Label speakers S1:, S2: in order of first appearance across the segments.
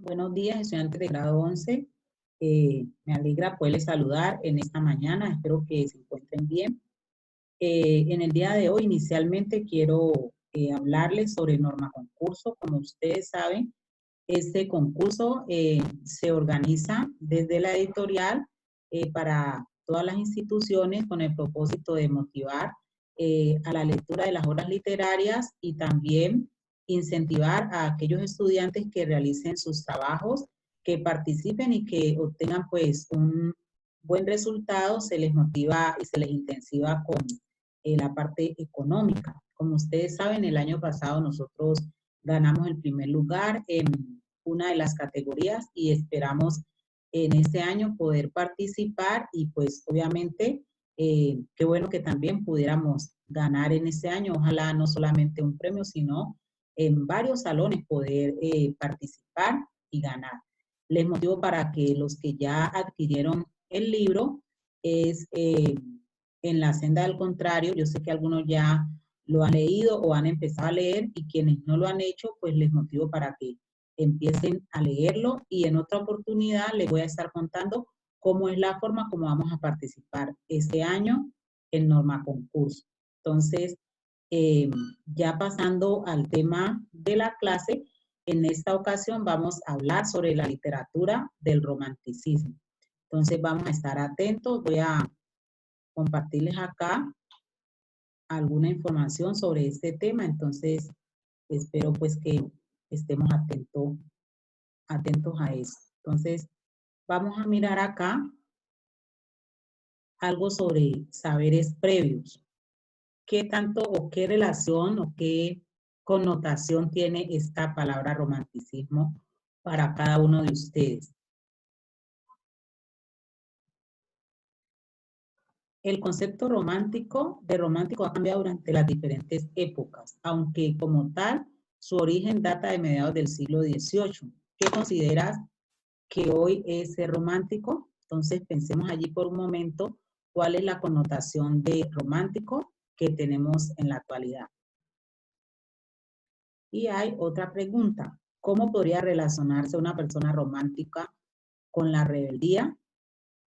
S1: Buenos días, estudiantes de grado 11. Me alegra poderles saludar en esta mañana. Espero que se encuentren bien. En el día de hoy, inicialmente, quiero hablarles sobre el norma concurso. Como ustedes saben, este concurso se organiza desde la editorial para todas las instituciones con el propósito de motivar a la lectura de las obras literarias y también incentivar a aquellos estudiantes que realicen sus trabajos, que participen y que obtengan pues un buen resultado. Se les motiva y se les intensiva con la parte económica. Como ustedes saben, el año pasado nosotros ganamos el primer lugar en una de las categorías y esperamos en este año poder participar y pues obviamente qué bueno que también pudiéramos ganar en este año, ojalá no solamente un premio, sino en varios salones poder participar y ganar. Les motivo para que los que ya adquirieron el libro es En la senda del contrario. Yo sé que algunos ya lo han leído o han empezado a leer, y quienes no lo han hecho, pues les motivo para que empiecen a leerlo, y en otra oportunidad les voy a estar contando cómo es la forma como vamos a participar este año en norma concurso. Entonces, ya pasando al tema de la clase, en esta ocasión vamos a hablar sobre la literatura del romanticismo. Entonces vamos a estar atentos. Voy a compartirles acá alguna información sobre este tema. Entonces espero pues que estemos atentos a eso. Entonces vamos a mirar acá algo sobre saberes previos. ¿Qué tanto o qué relación o qué connotación tiene esta palabra romanticismo para cada uno de ustedes? El concepto de romántico ha cambiado durante las diferentes épocas, aunque como tal su origen data de mediados del siglo XVIII. ¿Qué consideras que hoy es ser romántico? Entonces pensemos allí por un momento cuál es la connotación de romántico que tenemos en la actualidad. Y hay otra pregunta: ¿cómo podría relacionarse una persona romántica con la rebeldía?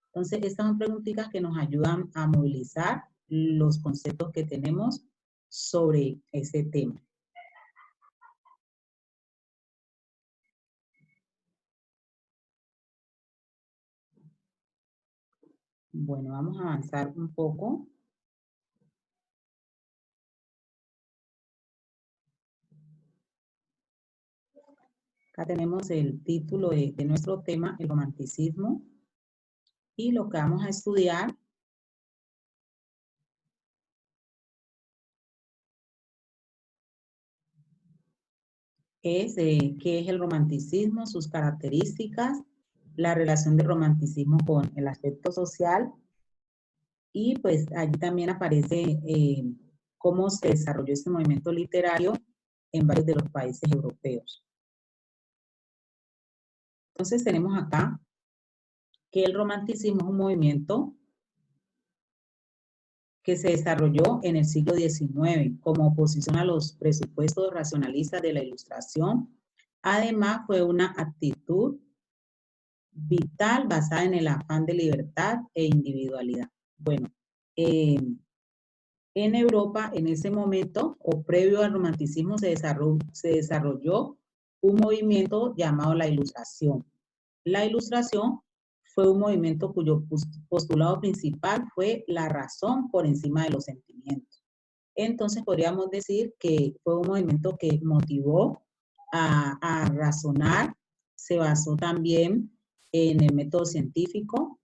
S1: Entonces, estas son preguntitas que nos ayudan a movilizar los conceptos que tenemos sobre ese tema. Bueno, vamos a avanzar un poco. Acá tenemos el título de nuestro tema, el romanticismo, y lo que vamos a estudiar es qué es el romanticismo, sus características, la relación del romanticismo con el aspecto social, y pues allí también aparece cómo se desarrolló este movimiento literario en varios de los países europeos. Entonces tenemos acá que el romanticismo es un movimiento que se desarrolló en el siglo XIX como oposición a los presupuestos racionalistas de la Ilustración. Además, fue una actitud vital basada en el afán de libertad e individualidad. Bueno, en Europa, en ese momento, o previo al romanticismo, se desarrolló un movimiento llamado la Ilustración. La Ilustración fue un movimiento cuyo postulado principal fue la razón por encima de los sentimientos. Entonces podríamos decir que fue un movimiento que motivó a razonar, se basó también en el método científico,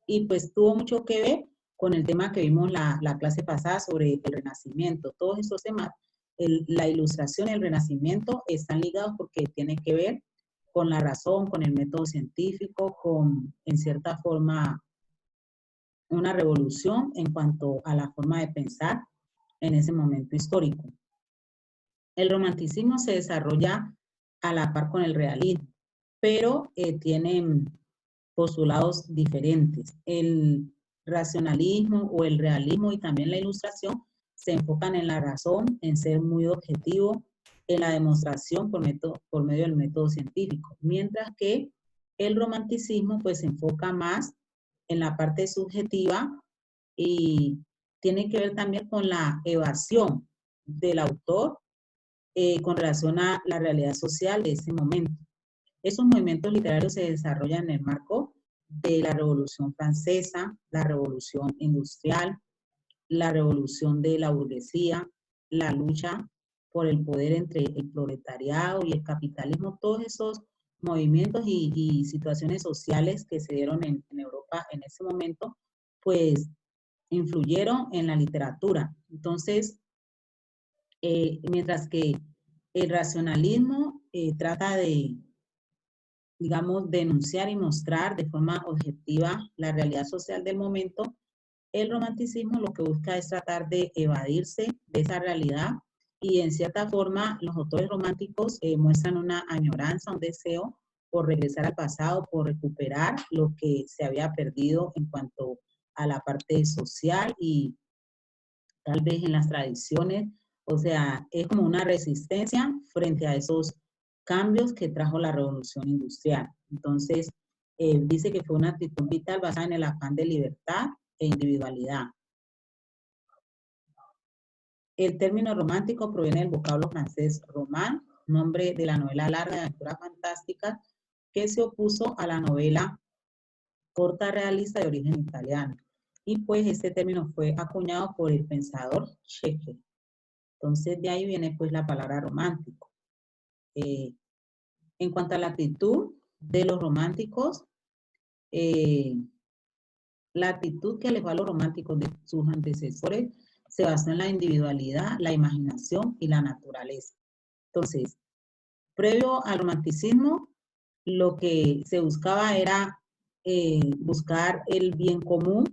S1: y pues tuvo mucho que ver con el tema que vimos la clase pasada sobre el Renacimiento. Todos estos temas, la Ilustración y el Renacimiento, están ligados porque tienen que ver con la razón, con el método científico, con, en cierta forma, una revolución en cuanto a la forma de pensar en ese momento histórico. El romanticismo se desarrolla a la par con el realismo, pero tienen postulados diferentes. El racionalismo o el realismo y también la ilustración se enfocan en la razón, en ser muy objetivo, en la demostración por medio del método científico, mientras que el romanticismo pues se enfoca más en la parte subjetiva y tiene que ver también con la evasión del autor con relación a la realidad social de ese momento. Esos movimientos literarios se desarrollan en el marco de la Revolución Francesa, la Revolución Industrial, la revolución de la burguesía, la lucha por el poder entre el proletariado y el capitalismo, todos esos movimientos y situaciones sociales que se dieron en Europa en ese momento, pues influyeron en la literatura. Entonces, mientras que el racionalismo trata de, digamos, denunciar y mostrar de forma objetiva la realidad social del momento, el romanticismo lo que busca es tratar de evadirse de esa realidad y en cierta forma los autores románticos muestran una añoranza, un deseo por regresar al pasado, por recuperar lo que se había perdido en cuanto a la parte social y tal vez en las tradiciones. O sea, es como una resistencia frente a esos cambios que trajo la revolución industrial. Entonces, dice que fue una actitud vital basada en el afán de libertad e individualidad. El término romántico proviene del vocablo francés roman, nombre de la novela larga de aventuras fantásticas que se opuso a la novela corta realista de origen italiano. Y pues este término fue acuñado por el pensador Shakespeare. Entonces de ahí viene pues la palabra romántico. En cuanto a la actitud de los románticos, la actitud que les va a los románticos de sus antecesores se basó en la individualidad, la imaginación y la naturaleza. Entonces, previo al romanticismo, lo que se buscaba era buscar el bien común,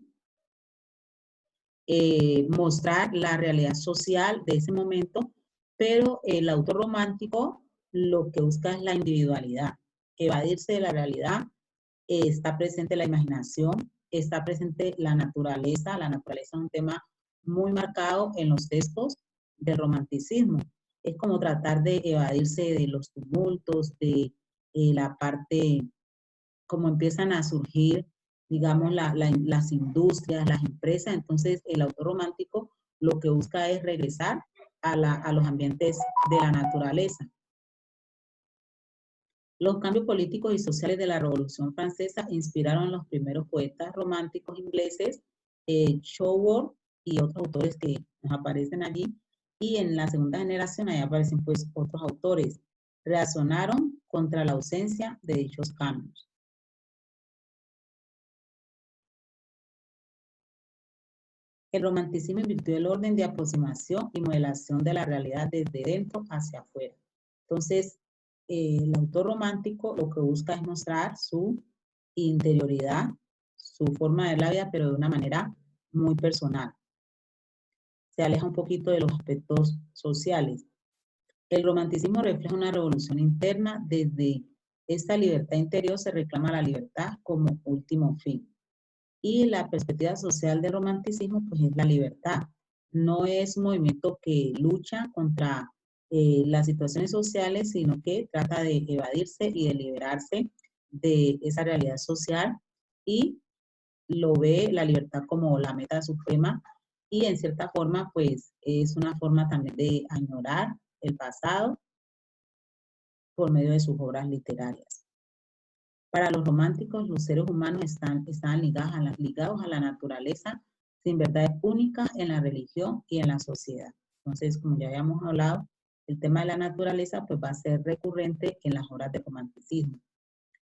S1: mostrar la realidad social de ese momento, pero el autor romántico lo que busca es la individualidad, evadirse de la realidad, está presente la imaginación, está presente la naturaleza es un tema muy marcado en los textos del romanticismo. Es como tratar de evadirse de los tumultos, de la parte, como empiezan a surgir, digamos, las industrias, las empresas. Entonces, el autor romántico lo que busca es regresar a los ambientes de la naturaleza. Los cambios políticos y sociales de la Revolución Francesa inspiraron a los primeros poetas románticos ingleses, Wordsworth y otros autores que nos aparecen allí. Y en la segunda generación ahí aparecen pues otros autores. Reaccionaron contra la ausencia de dichos cambios. El romanticismo invirtió el orden de aproximación y modelación de la realidad desde dentro hacia afuera. Entonces, el autor romántico lo que busca es mostrar su interioridad, su forma de ver la vida, pero de una manera muy personal. Se aleja un poquito de los aspectos sociales. El romanticismo refleja una revolución interna. Desde esta libertad interior se reclama la libertad como último fin. Y la perspectiva social del romanticismo pues es la libertad. No es un movimiento que lucha contra las situaciones sociales, sino que trata de evadirse y de liberarse de esa realidad social y lo ve la libertad como la meta suprema y en cierta forma pues es una forma también de añorar el pasado por medio de sus obras literarias. Para los románticos, los seres humanos están ligados a la naturaleza sin verdades únicas en la religión y en la sociedad. Entonces, como ya habíamos hablado, el tema de la naturaleza pues va a ser recurrente en las obras de romanticismo.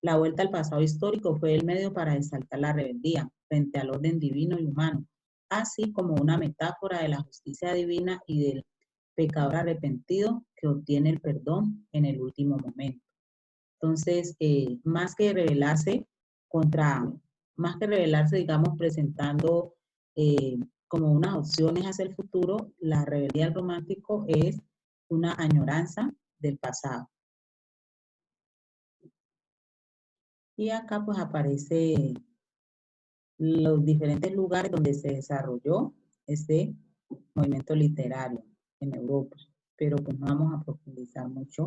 S1: La vuelta al pasado histórico fue el medio para exaltar la rebeldía frente al orden divino y humano, así como una metáfora de la justicia divina y del pecador arrepentido que obtiene el perdón en el último momento. Entonces, más que rebelarse, digamos, presentando como unas opciones hacia el futuro, la rebeldía del romántico es una añoranza del pasado. Y acá pues aparece los diferentes lugares donde se desarrolló este movimiento literario en Europa. pero pues no vamos a profundizar mucho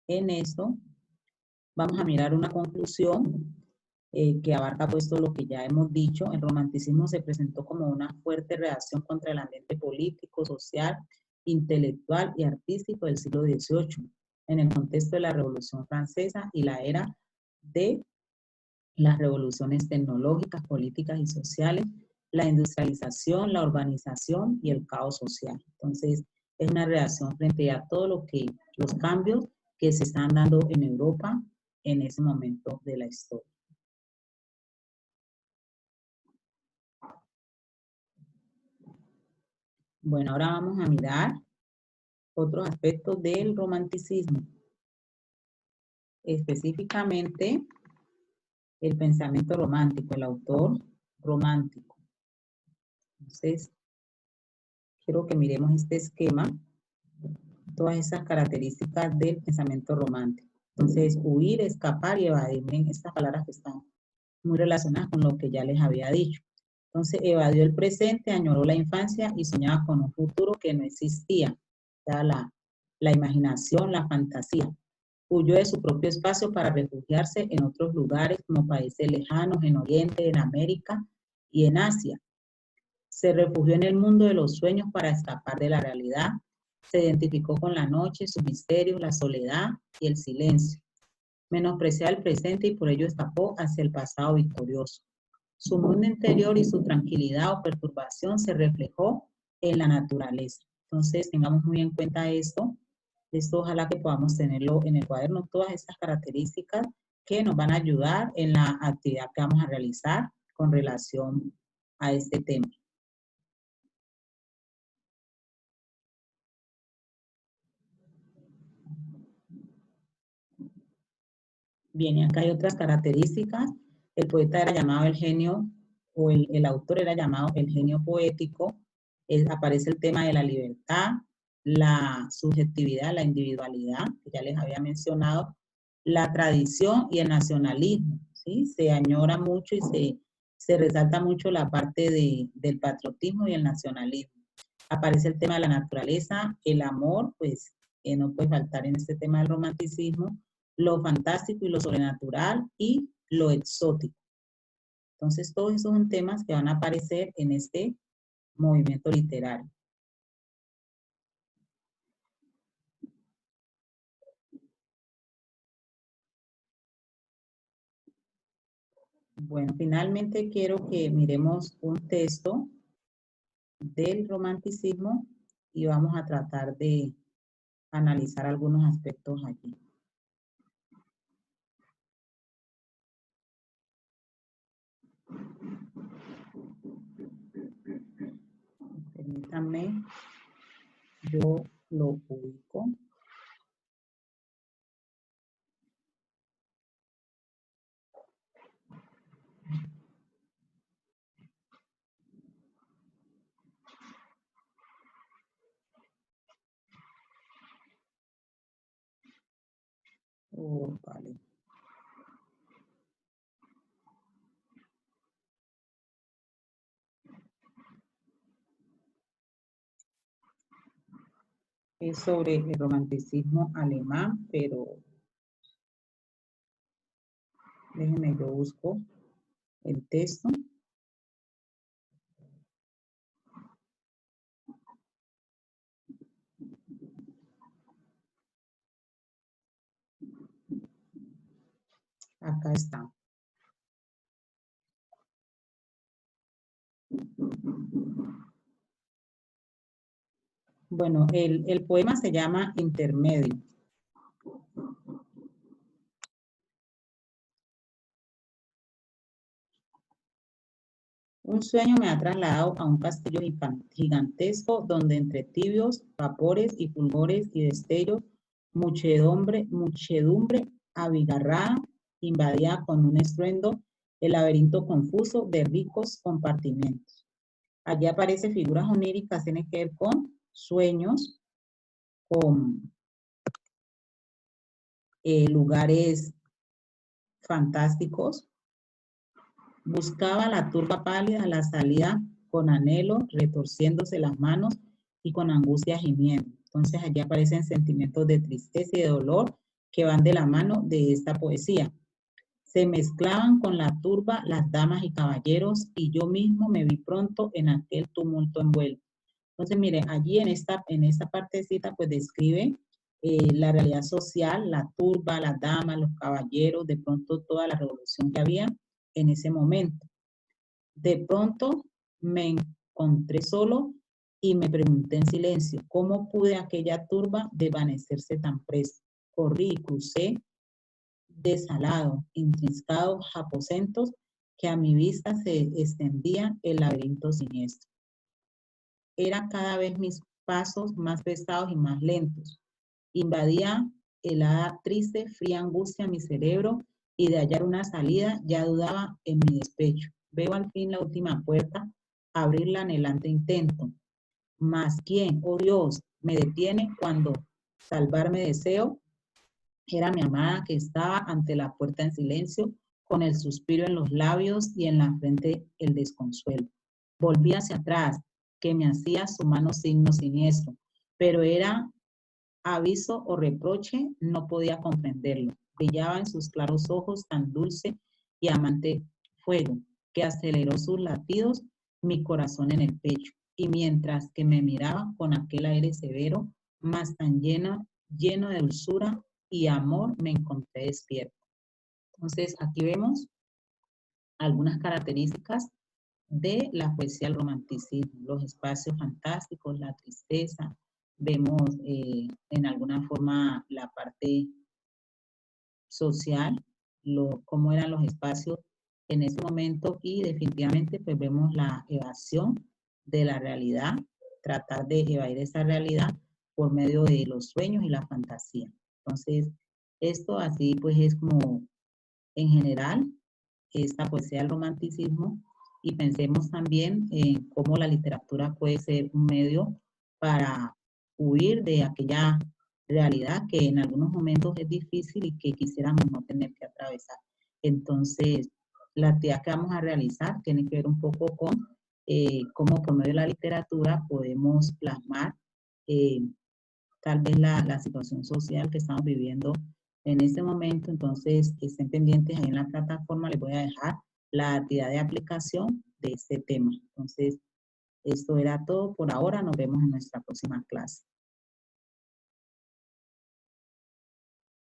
S1: en eso. Vamos a mirar una conclusión que abarca pues todo lo que ya hemos dicho. El romanticismo se presentó como una fuerte reacción contra el ambiente político, social, intelectual y artístico del siglo XVIII, en el contexto de la Revolución Francesa y la era de las revoluciones tecnológicas, políticas y sociales, la industrialización, la urbanización y el caos social. Entonces, es una reacción frente a todo lo que, los cambios que se están dando en Europa en ese momento de la historia. Bueno, ahora vamos a mirar otros aspectos del romanticismo. Específicamente, el pensamiento romántico, el autor romántico. Entonces, quiero que miremos este esquema, todas esas características del pensamiento romántico. Entonces, huir, escapar y evadir. Miren estas palabras que están muy relacionadas con lo que ya les había dicho. Entonces, evadió el presente, añoró la infancia y soñaba con un futuro que no existía. O sea, la imaginación, la fantasía. Huyó de su propio espacio para refugiarse en otros lugares como países lejanos, en Oriente, en América y en Asia. Se refugió en el mundo de los sueños para escapar de la realidad. Se identificó con la noche, sus misterios, la soledad y el silencio. Menospreciaba el presente y por ello escapó hacia el pasado victorioso. Su mundo interior y su tranquilidad o perturbación se reflejó en la naturaleza. Entonces, tengamos muy en cuenta esto. Esto ojalá que podamos tenerlo en el cuaderno, todas estas características que nos van a ayudar en la actividad que vamos a realizar con relación a este tema. Bien, y acá hay otras características. El poeta era llamado el genio, o el autor era llamado el genio poético. Aparece el tema de la libertad, la subjetividad, la individualidad, que ya les había mencionado, la tradición y el nacionalismo, ¿sí? Se añora mucho y se resalta mucho la parte del patriotismo y el nacionalismo. Aparece el tema de la naturaleza, el amor, pues no puede faltar en este tema del romanticismo, lo fantástico y lo sobrenatural y lo exótico. Entonces, todos esos son temas que van a aparecer en este movimiento literario. Bueno, finalmente quiero que miremos un texto del romanticismo y vamos a tratar de analizar algunos aspectos aquí. Permítanme, yo lo publico. Oh, vale. Es sobre el romanticismo alemán, pero déjenme, yo busco el texto. Acá está. Bueno, el poema se llama Intermedio. Un sueño me ha trasladado a un castillo gigantesco donde entre tibios vapores y fulgores y destellos, muchedumbre abigarrada invadía con un estruendo el laberinto confuso de ricos compartimentos. Allí aparecen figuras oníricas, tiene que ver con sueños, con lugares fantásticos. Buscaba la turba pálida la salida con anhelo, retorciéndose las manos y con angustia gimiendo. Entonces allí aparecen sentimientos de tristeza y de dolor que van de la mano de esta poesía. Se mezclaban con la turba las damas y caballeros y yo mismo me vi pronto en aquel tumulto envuelto. Entonces, mire, allí en esta partecita pues describe la realidad social, la turba, las damas, los caballeros, de pronto toda la revolución que había en ese momento. De pronto me encontré solo y me pregunté en silencio, ¿cómo pude aquella turba desvanecerse tan presto? Corrí y crucé desalado, intrincados aposentos que a mi vista se extendía el laberinto siniestro. Era cada vez mis pasos más pesados y más lentos. Invadía helada, triste, fría angustia mi cerebro y de hallar una salida ya dudaba en mi despecho. Veo al fin la última puerta, abrirla anhelante intento. Mas ¿quién, oh Dios, me detiene cuando salvarme deseo? Era mi amada que estaba ante la puerta en silencio, con el suspiro en los labios y en la frente el desconsuelo. Volví hacia atrás, que me hacía su mano signo siniestro, pero era aviso o reproche, no podía comprenderlo. Brillaba en sus claros ojos tan dulce y amante fuego, que aceleró sus latidos, mi corazón en el pecho. Y mientras que me miraba con aquel aire severo, más tan lleno de dulzura y amor, me encontré despierto. Entonces, aquí vemos algunas características de la poesía del romanticismo, los espacios fantásticos, la tristeza, vemos en alguna forma la parte social, cómo eran los espacios en ese momento y definitivamente pues vemos la evasión de la realidad, tratar de evadir esa realidad por medio de los sueños y la fantasía. Entonces, esto así pues es como en general esta poesía del romanticismo y pensemos también en cómo la literatura puede ser un medio para huir de aquella realidad que en algunos momentos es difícil y que quisiéramos no tener que atravesar. Entonces, la actividad que vamos a realizar tiene que ver un poco con cómo por medio de la literatura podemos plasmar tal vez la situación social que estamos viviendo en este momento. Entonces, estén pendientes ahí en la plataforma, les voy a dejar la actividad de aplicación de este tema. Entonces, esto era todo por ahora. Nos vemos en nuestra próxima clase.